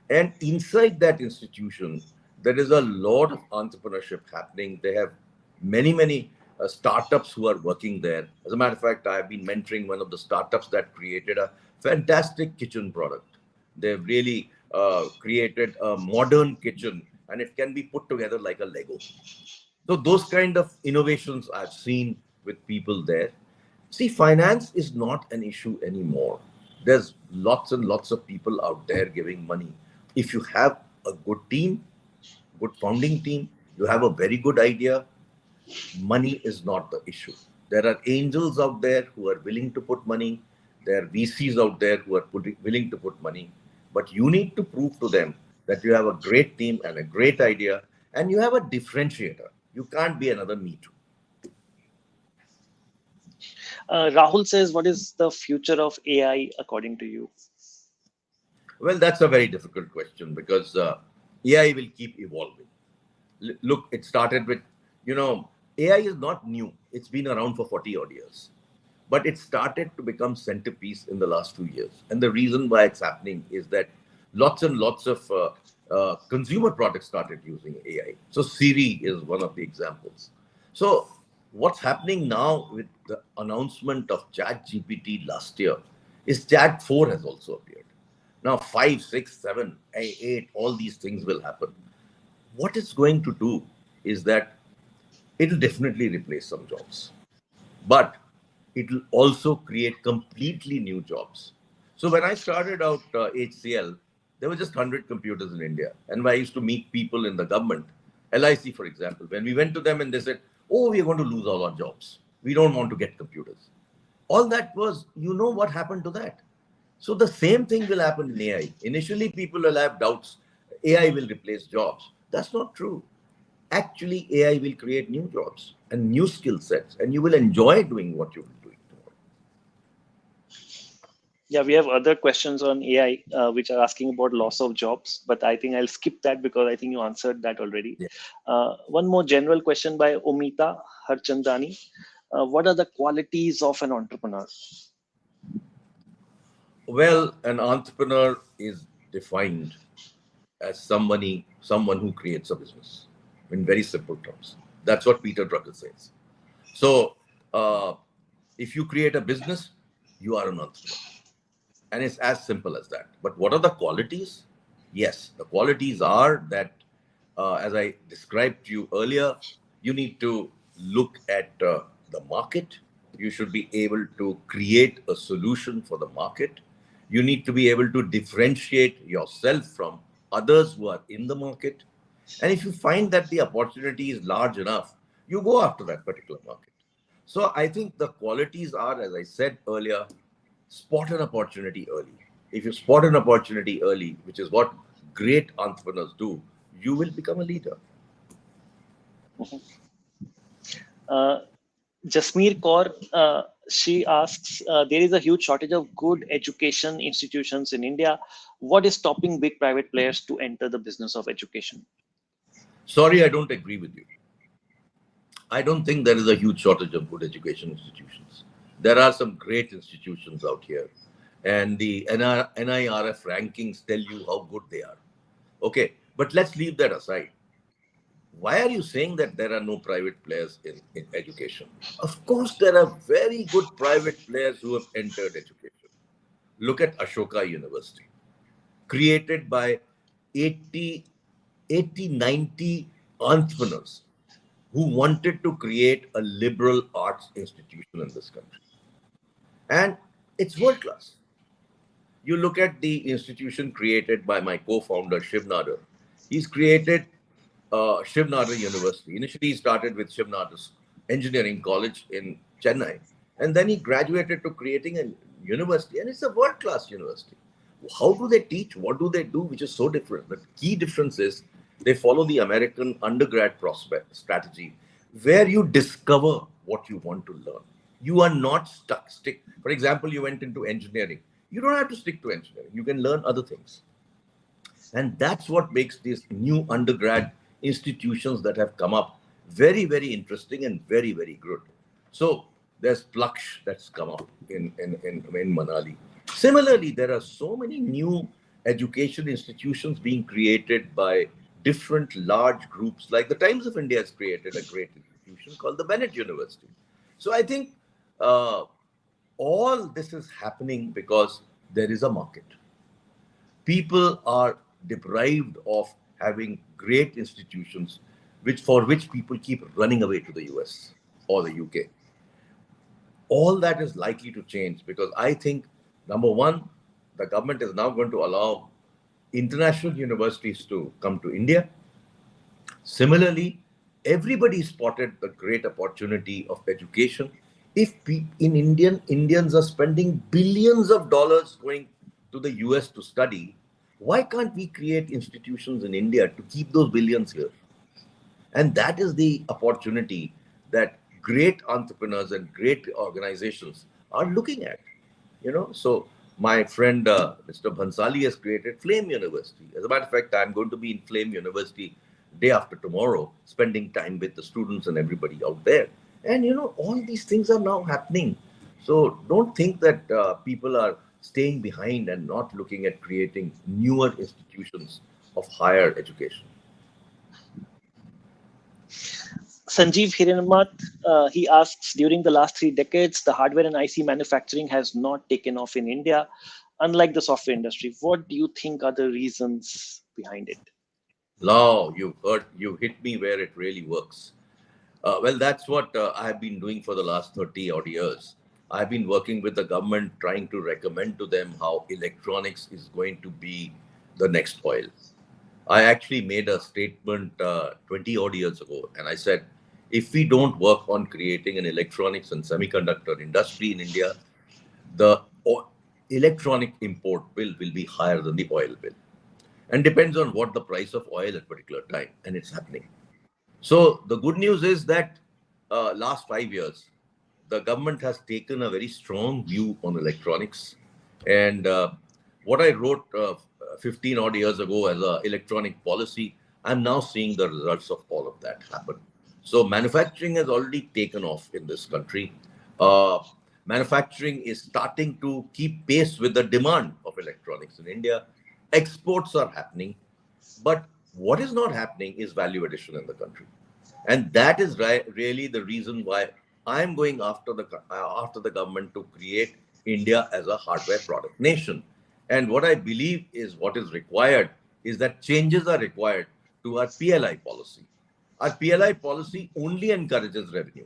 And inside that institution, there is a lot of entrepreneurship happening. They have many startups who are working there. As a matter of fact, I've been mentoring one of the startups that created a fantastic kitchen product. They've really created a modern kitchen, and it can be put together like a Lego. So those kind of innovations I've seen with people there. See, finance is not an issue anymore. There's lots and lots of people out there giving money. If you have a good team, good founding team, you have a very good idea, money is not the issue. There are angels out there who are willing to put money. There are VCs out there who are willing to put money. But you need to prove to them that you have a great team and a great idea, and you have a differentiator. You can't be another me too. Rahul says, what is the future of AI according to you? Well, that's a very difficult question because AI will keep evolving. Look, it started with, AI is not new. It's been around for 40 odd years. But it started to become centerpiece in the last 2 years. And the reason why it's happening is that lots and lots of consumer products started using AI. So Siri is one of the examples. So what's happening now with the announcement of Chat GPT last year is Chat 4 has also appeared. Now 5, 6, 7, 8, all these things will happen. What it's going to do is that it'll definitely replace some jobs, but it will also create completely new jobs. So when I started out HCL, there were just 100 computers in India. And when I used to meet people in the government, LIC, for example, when we went to them and they said, oh, we're going to lose all our jobs. We don't want to get computers. All that was, what happened to that? So the same thing will happen in AI. Initially, people will have doubts. AI will replace jobs. That's not true. Actually, AI will create new jobs and new skill sets, and you will enjoy doing what you're doing tomorrow. Yeah, we have other questions on AI, which are asking about loss of jobs, but I think I'll skip that because I think you answered that already. Yeah. One more general question by Omita Harchandani. What are the qualities of an entrepreneur? Well, an entrepreneur is defined as someone who creates a business in very simple terms. That's what Peter Drucker says. So, if you create a business, you are an entrepreneur. And it's as simple as that. But what are the qualities? Yes, the qualities are that, as I described to you earlier, you need to look at the market. You should be able to create a solution for the market. You need to be able to differentiate yourself from others who are in the market. And if you find that the opportunity is large enough, you go after that particular market. So I think the qualities are, as I said earlier, spot an opportunity early. If you spot an opportunity early, which is what great entrepreneurs do, you will become a leader. Jasmeer Kaur, she asks, there is a huge shortage of good education institutions in India. What is stopping big private players to enter the business of education? Sorry, I don't agree with you. I don't think there is a huge shortage of good education institutions. There are some great institutions out here, and the NIRF rankings tell you how good they are. Okay, but let's leave that aside. why are you saying that there are no private players in education? Of course, there are very good private players who have entered education. Look at Ashoka University, created by 80, 80, 90 entrepreneurs who wanted to create a liberal arts institution in this country. And it's world class. You look at the institution created by my co-founder, Shiv Nadar. He's created Shiv Nadar University. Initially, he started with Shiv Nadar's engineering college in Chennai. And then he graduated to creating a university. And it's a world-class university. How do they teach? What do they do? Which is so different. The key difference is they follow the American undergrad prospect strategy, where you discover what you want to learn. You are not stick. For example, you went into engineering. You don't have to stick to engineering. You can learn other things. And that's what makes these new undergrad institutions that have come up very, very interesting and very, very good. So there's Plaksh that's come up in Manali. Similarly, there are so many new education institutions being created by different large groups, like the Times of India has created a great institution called the Bennett University. So I think all this is happening because there is a market. People are deprived of having great institutions for which people keep running away to the US or the UK. All that is likely to change because I think, number one, the government is now going to allow international universities to come to India. Similarly, everybody spotted the great opportunity of education. If Indians are spending billions of dollars going to the US to study, why can't we create institutions in India to keep those billions here? And that is the opportunity that great entrepreneurs and great organizations are looking at. So my friend Mr. Bhansali has created Flame University. As a matter of fact, I'm going to be in Flame University day after tomorrow, spending time with the students and everybody out there. And all these things are now happening. So don't think that people are staying behind and not looking at creating newer institutions of higher education. Sanjeev Hiranmath, he asks, during the last 3 decades, the hardware and IC manufacturing has not taken off in India, unlike the software industry. What do you think are the reasons behind it? Now you hit me where it really works. Well, that's what I've been doing for the last 30 odd years. I've been working with the government, trying to recommend to them how electronics is going to be the next oil. I actually made a statement 20 odd years ago, and I said, if we don't work on creating an electronics and semiconductor industry in India, the electronic import bill will be higher than the oil bill. And depends on what the price of oil at a particular time, and it's happening. So the good news is that last 5 years, the government has taken a very strong view on electronics. And what I wrote 15 odd years ago as an electronic policy, I'm now seeing the results of all of that happen. So manufacturing has already taken off in this country. Manufacturing is starting to keep pace with the demand of electronics in India. Exports are happening. But what is not happening is value addition in the country. And that is really the reason why I'm going after the government to create India as a hardware product nation. And what I believe is what is required is that changes are required to our PLI policy. Our PLI policy only encourages revenue.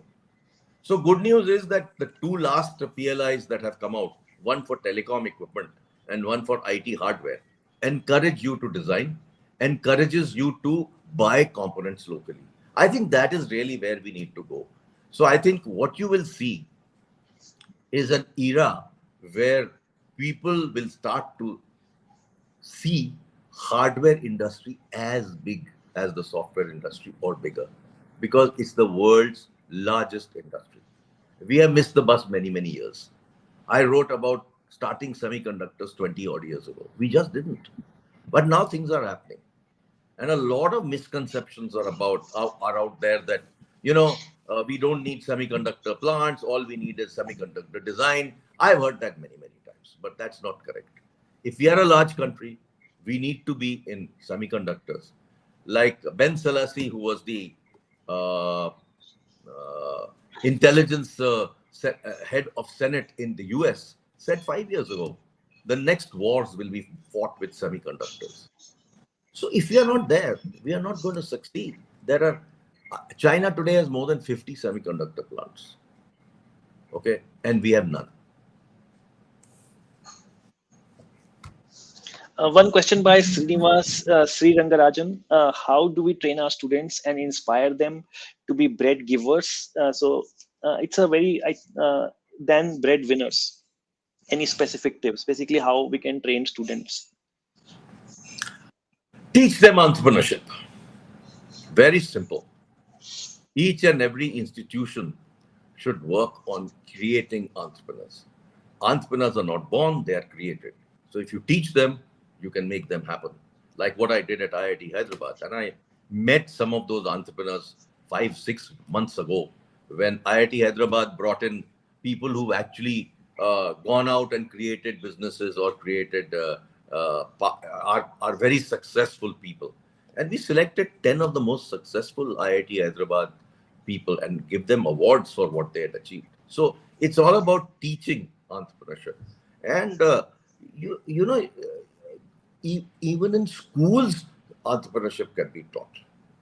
So good news is that the two last PLIs that have come out, one for telecom equipment and one for IT hardware, encourage you to design, encourages you to buy components locally. I think that is really where we need to go. So I think what you will see is an era where people will start to see hardware industry as big as the software industry or bigger, because it's the world's largest industry. We have missed the bus many, many years. I wrote about starting semiconductors 20 odd years ago. We just didn't. But now things are happening. And a lot of misconceptions are out there that, we don't need semiconductor plants. All we need is semiconductor design. I've heard that many, many times, but that's not correct. If we are a large country, we need to be in semiconductors. like Ben Selassie, who was the uh, intelligence head of Senate in the US, said 5 years ago, the next wars will be fought with semiconductors. So if we are not there, we are not going to succeed. There are China today has more than 50 semiconductor plants. Okay, and we have none. One question by Srinivas Sri Rangarajan. How do we train our students and inspire them to be bread givers? It's a then bread winners. Any specific tips? Basically, how we can train students. Teach them entrepreneurship. Very simple. Each and every institution should work on creating entrepreneurs. Entrepreneurs are not born, they are created. So if you teach them, you can make them happen. Like what I did at IIT Hyderabad. And I met some of those entrepreneurs 5, 6 months ago when IIT Hyderabad brought in people who've actually gone out and created businesses or created are very successful people. And we selected 10 of the most successful IIT Hyderabad people and give them awards for what they had achieved. So it's all about teaching entrepreneurship. And you know, even in schools, entrepreneurship can be taught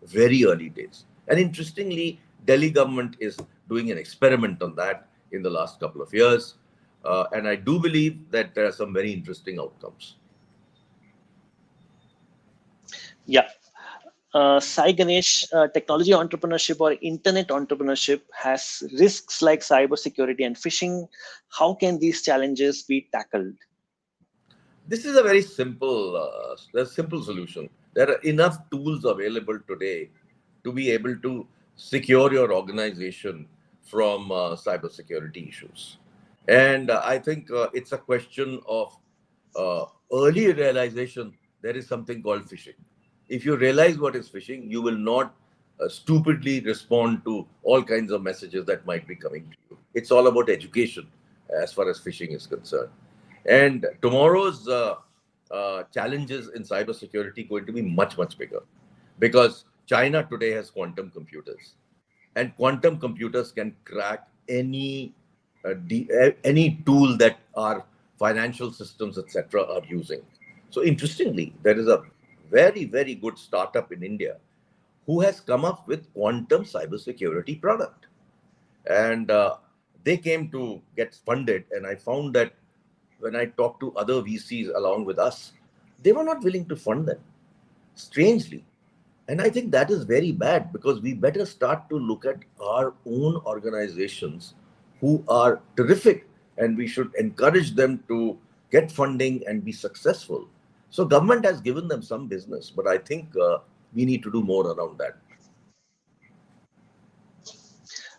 very early days. And interestingly, Delhi government is doing an experiment on that in the last couple of years. And I do believe that there are some very interesting outcomes. Yeah. Sai Ganesh, technology entrepreneurship or internet entrepreneurship has risks like cybersecurity and phishing. How can these challenges be tackled? This is a very simple solution. There are enough tools available today to be able to secure your organization from cybersecurity issues. And I think it's a question of early realization there is something called phishing. If you realize what is phishing, you will not stupidly respond to all kinds of messages that might be coming to you. It's all about education as far as phishing is concerned. And tomorrow's challenges in cybersecurity going to be much, much bigger because China today has quantum computers, and quantum computers can crack any tool that our financial systems, etc., are using. So interestingly, there is a very, very good startup in India who has come up with quantum cybersecurity product, and they came to get funded. And I found that when I talked to other VCs along with us, they were not willing to fund them, strangely. And I think that is very bad because we better start to look at our own organizations who are terrific and we should encourage them to get funding and be successful. So government has given them some business, but I think we need to do more around that.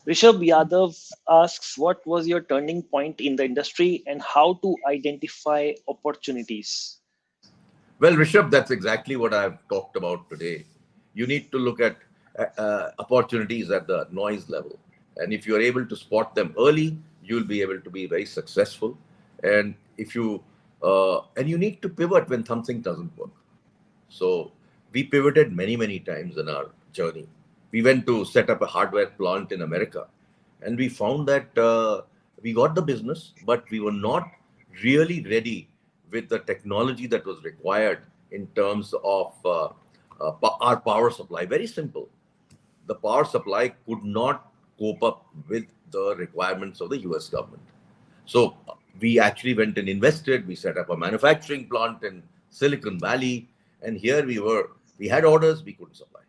Rishabh Yadav asks, what was your turning point in the industry and how to identify opportunities? Well, Rishabh, that's exactly what I've talked about today. You need to look at opportunities at the noise level. And if you're able to spot them early, you'll be able to be very successful. And if you and you need to pivot when something doesn't work. So we pivoted many, many times in our journey. We went to set up a hardware plant in America, and we found that we got the business, but we were not really ready with the technology that was required in terms of our power supply. Very simple. The power supply could not cope up with the requirements of the US government. So we actually went and invested. We set up a manufacturing plant in Silicon Valley, and here we were. We had orders, we couldn't supply.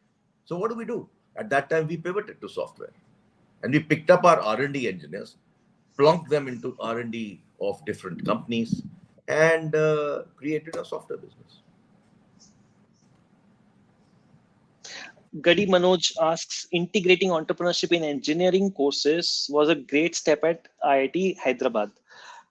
So what do we do? At that time, we pivoted to software, and we picked up our R&D engineers, plunked them into R&D of different companies, and created a software business. Gadi Manoj asks, integrating entrepreneurship in engineering courses was a great step at IIT Hyderabad.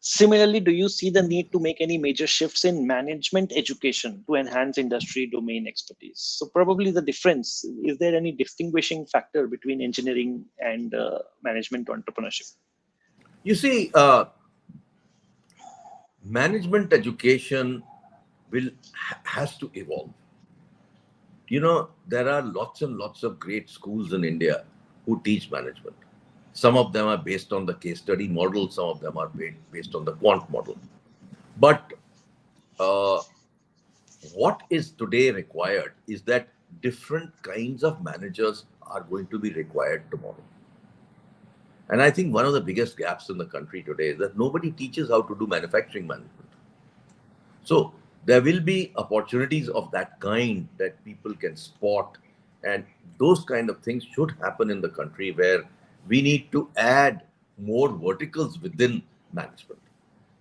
Similarly, do you see the need to make any major shifts in management education to enhance industry domain expertise? So probably the difference, is there any distinguishing factor between engineering and management entrepreneurship? You see, management education has to evolve. there are lots and lots of great schools in India who teach management. Some of them are based on the case study model, some of them are based on the quant model. But uh, what is today required is that different kinds of managers are going to be required tomorrow. And I think one of the biggest gaps in the country today is that nobody teaches how to do manufacturing management. So there will be opportunities of that kind that people can spot, and those kind of things should happen in the country, where we need to add more verticals within management,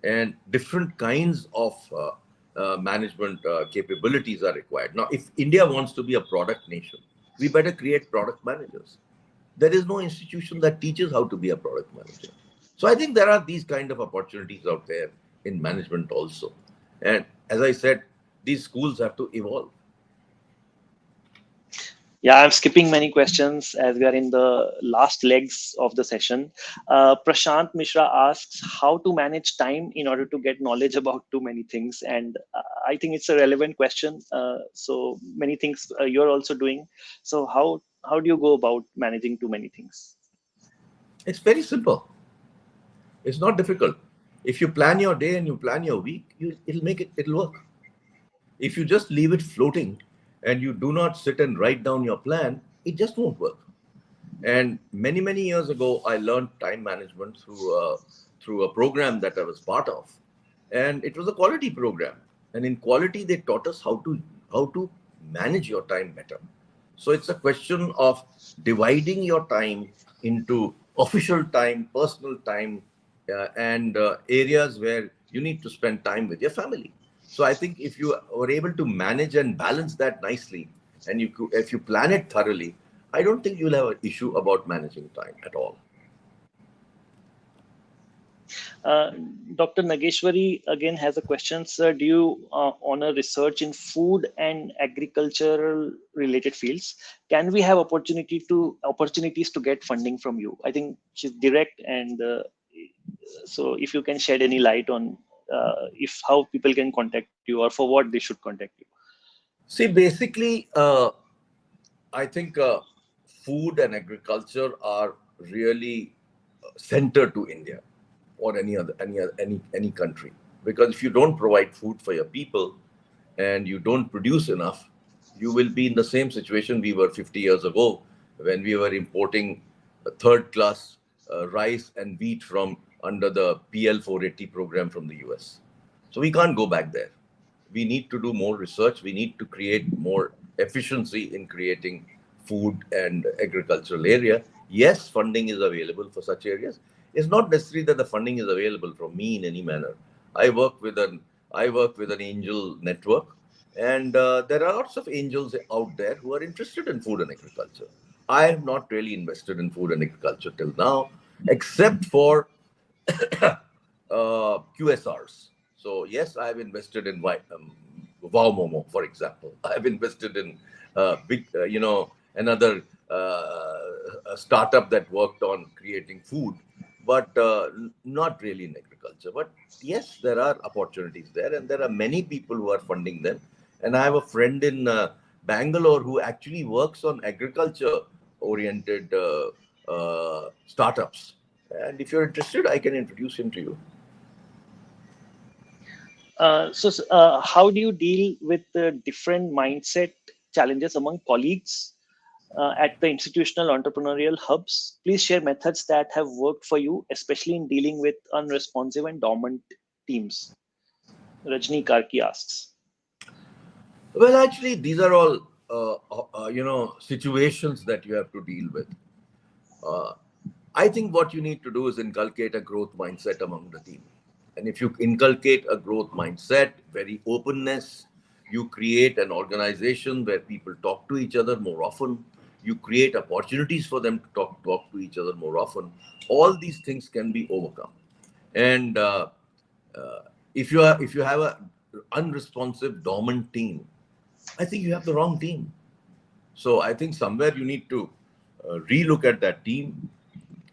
and different kinds of management capabilities are required. Now, if India wants to be a product nation, we better create product managers. There is no institution that teaches how to be a product manager. So I think there are these kind of opportunities out there in management also. And as I said, these schools have to evolve. Yeah, I'm skipping many questions as we are in the last legs of the session. Prashant Mishra asks how to manage time in order to get knowledge about too many things. And I think it's a relevant question. So many things you're also doing. So how do you go about managing too many things? It's very simple. It's not difficult. If you plan your day and you plan your week, it'll work. If you just leave it floating and you do not sit and write down your plan, it just won't work. And many, many years ago, I learned time management through a program that I was part of. And it was a quality program. And in quality, they taught us how to manage your time better. So it's a question of dividing your time into official time, personal time, and areas where you need to spend time with your family. So I think if you are able to manage and balance that nicely, and if you plan it thoroughly, I don't think you'll have an issue about managing time at all. Uh, Dr. Nageshwari again has a question, sir. Do you honor research in food and agricultural related fields? Can we have opportunities to get funding from you? I think she's direct, and so if you can shed any light on if how people can contact you or for what they should contact you. See, basically, I think food and agriculture are really center to India or any country. Because if you don't provide food for your people and you don't produce enough, you will be in the same situation we were 50 years ago, when we were importing third class rice and wheat from under the PL 480 program from the US. So we can't go back there. We need to do more research. We need to create more efficiency in creating food and agricultural area. Yes, funding is available for such areas. It's not necessary that the funding is available from me in any manner. I work with an angel network, and there are lots of angels out there who are interested in food and agriculture. I have not really invested in food and agriculture till now, except for QSRs. So yes, I have invested in Wow Momo, for example. I have invested in another a startup that worked on creating food, but not really in agriculture. But yes, there are opportunities there, and there are many people who are funding them. And I have a friend in Bangalore who actually works on agriculture-oriented startups. And if you're interested, I can introduce him to you. How do you deal with the different mindset challenges among colleagues at the institutional entrepreneurial hubs? Please share methods that have worked for you, especially in dealing with unresponsive and dormant teams. Rajni Karki asks. Well, actually, these are all situations that you have to deal with. Uh, I think what you need to do is inculcate a growth mindset among the team. And if you inculcate a growth mindset, very openness, you create an organization where people talk to each other more often. You create opportunities for them to talk to each other more often. All these things can be overcome. And uh, if you have a unresponsive, dormant team, I think you have the wrong team. So I think somewhere you need to relook at that team.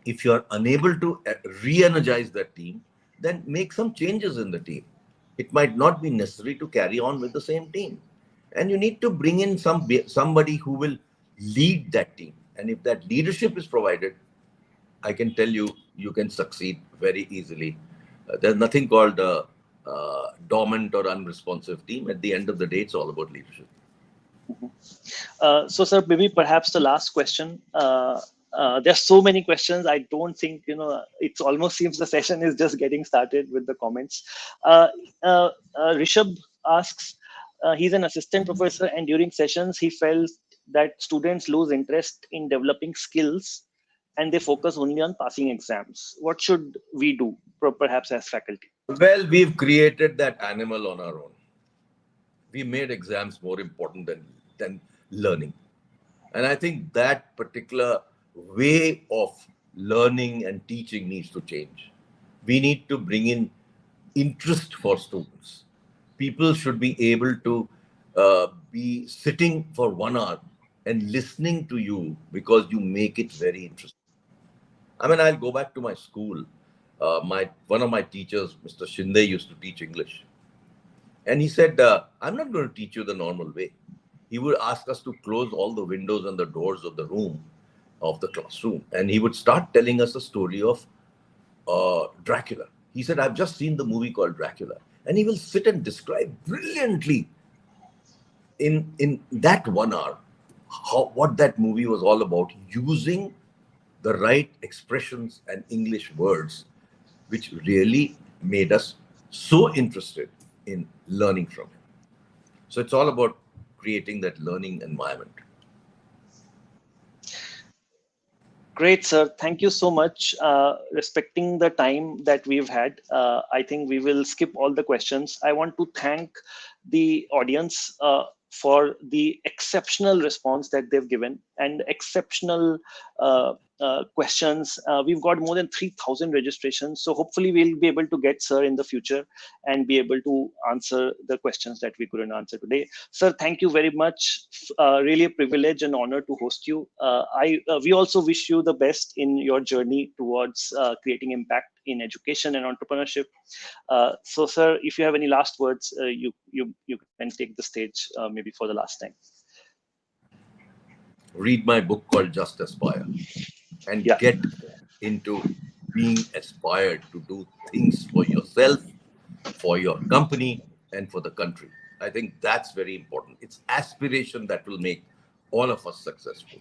If you are unable to re-energize that team, then make some changes in the team. It might not be necessary to carry on with the same team. And you need to bring in somebody who will lead that team. And if that leadership is provided, I can tell you, you can succeed very easily. There's nothing called a dormant or unresponsive team. At the end of the day, it's all about leadership. So, sir, maybe perhaps the last question. There's so many questions. I don't think, it almost seems the session is just getting started with the comments. Rishabh asks, he's an assistant professor, and during sessions, he felt that students lose interest in developing skills and they focus only on passing exams. What should we do, perhaps as faculty? Well, we've created that animal on our own. We made exams more important than learning. And I think that particular way of learning and teaching needs to change. We need to bring in interest for students. People should be able to be sitting for 1 hour and listening to you because you make it very interesting. I mean, I'll go back to my school. One of my teachers, Mr. Shinde, used to teach English. And he said, I'm not going to teach you the normal way. He would ask us to close all the windows and the doors of the room, of the classroom. And he would start telling us a story of Dracula. He said, I've just seen the movie called Dracula. And he will sit and describe brilliantly in that 1 hour what that movie was all about, using the right expressions and English words, which really made us so interested in learning from him. So it's all about creating that learning environment. Great, sir. Thank you so much. Respecting the time that we've had, I think we will skip all the questions. I want to thank the audience for the exceptional response that they've given and exceptional questions. We've got more than 3,000 registrations. So hopefully we'll be able to get sir in the future and be able to answer the questions that we couldn't answer today. Sir, thank you very much. Really a privilege and honor to host you. We also wish you the best in your journey towards creating impact in education and entrepreneurship. So, sir, if you have any last words, you can take the stage maybe for the last time. Read my book called Just Aspire and get into being aspired to do things for yourself, for your company, and for the country. I think that's very important. It's aspiration that will make all of us successful.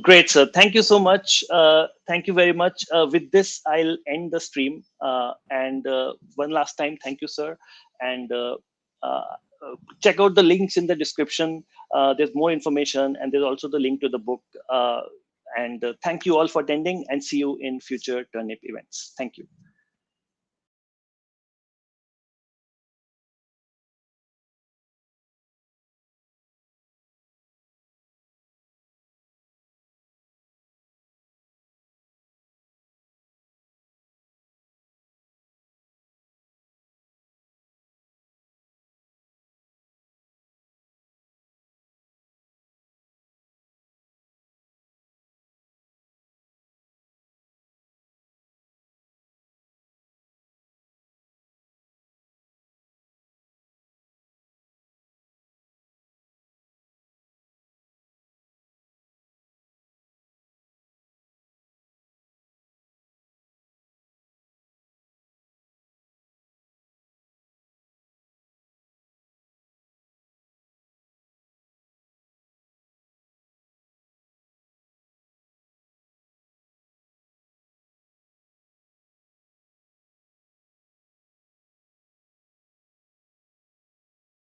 Great, sir. Thank you so much. Thank you very much. With this, I'll end the stream. And one last time, thank you, sir. And check out the links in the description. There's more information, and there's also the link to the book. And thank you all for attending, and see you in future Turnip events. Thank you.